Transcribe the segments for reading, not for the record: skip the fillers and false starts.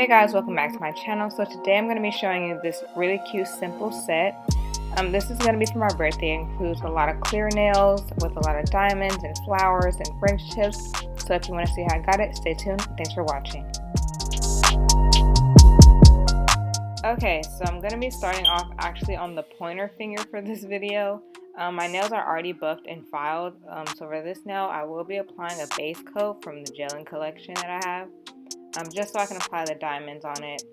Hey guys, welcome back to my channel. So today I'm going to be showing you this really cute simple set. This is going to be for my birthday. It includes a lot of clear nails with a lot of diamonds and flowers and French tips. So if you want to see how I got it, stay tuned. Thanks for watching. Okay, so I'm going to be starting off actually on the pointer finger for this video. My nails are already buffed and filed, so for this nail I will be applying a base coat from the Gelin collection that I have. Just so I can apply the diamonds on it.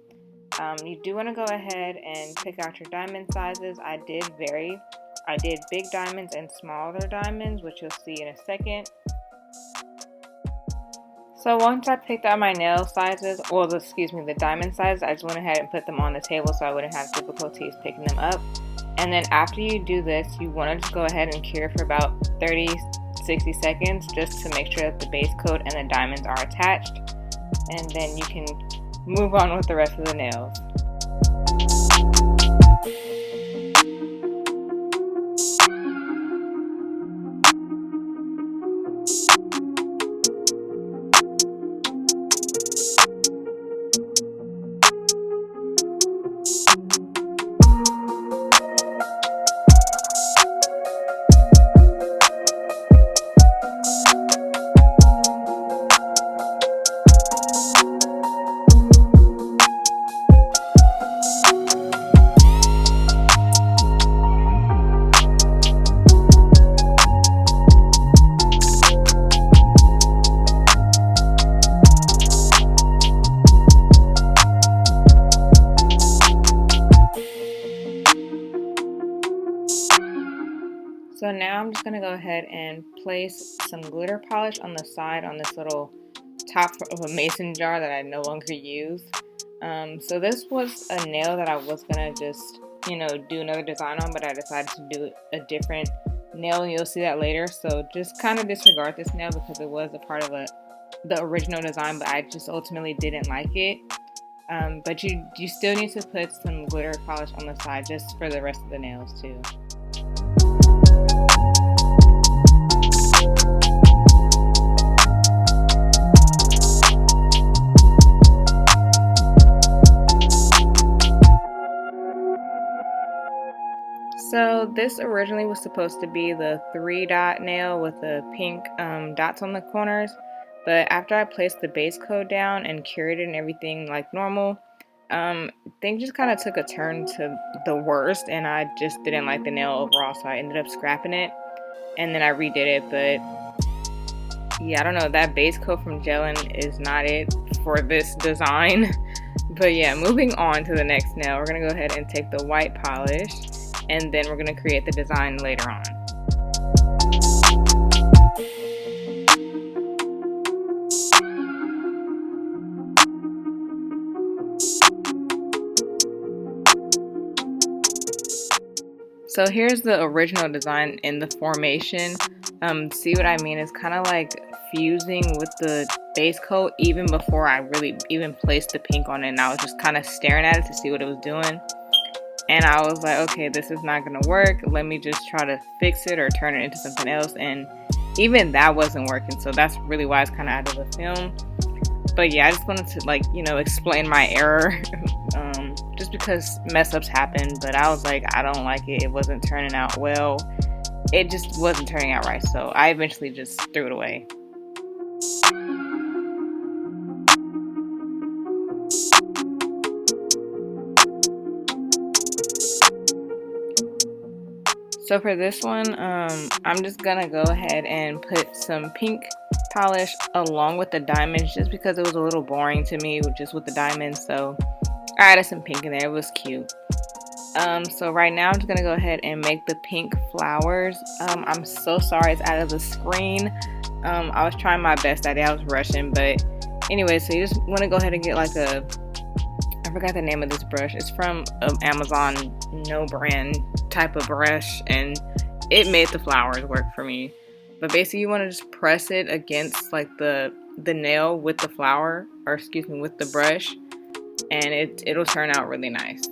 You do want to go ahead and pick out your diamond sizes. I did big diamonds and smaller diamonds, which you'll see in a second. So once I picked out my nail sizes, the diamond sizes, I just went ahead and put them on the table so I wouldn't have difficulties picking them up. And then after you do this, you want to just go ahead and cure for about 30-60 seconds just to make sure that the base coat and the diamonds are attached. And then you can move on with the rest of the nails. So now I'm just going to go ahead and place some glitter polish on the side on this little top of a mason jar that I no longer use. So this was a nail that I was going to just, do another design on, but I decided to do a different nail and you'll see that later. So just kind of disregard this nail because it was a part of the original design, but I just ultimately didn't like it. But you still need to put some glitter polish on the side just for the rest of the nails too. So this originally was supposed to be the 3-dot nail with the pink dots on the corners, but after I placed the base coat down and cured it and everything like normal, things just kind of took a turn to the worst and I just didn't like the nail overall, so I ended up scrapping it and then I redid it. But yeah, I don't know, that base coat from Gelin is not it for this design. But yeah, moving on to the next nail, we're going to go ahead and take the white polish and then we're going to create the design later on. So here's the original design in the formation. See what I mean? It's kind of like fusing with the base coat even before I really even placed the pink on it, and I was just kind of staring at it to see what it was doing. And I was like, okay, this is not going to work. Let me just try to fix it or turn it into something else. And even that wasn't working. So that's really why it's kind of out of the film. But yeah, I just wanted to explain my error. Just because mess ups happen. But I was like, I don't like it. It wasn't turning out well. It just wasn't turning out right. So I eventually just threw it away. So for this one, I'm just gonna go ahead and put some pink polish along with the diamonds just because it was a little boring to me just with the diamonds. So I added some pink in there. It was cute. So right now I'm just gonna go ahead and make the pink flowers. I'm so sorry it's out of the screen. I was trying my best that day. I was rushing, but anyway, so you just want to go ahead and get like I forgot the name of this brush. It's from Amazon, no brand type of brush, and it made the flowers work for me. But basically you want to just press it against like the nail with the flower, or excuse me, with the brush, and it'll turn out really nice.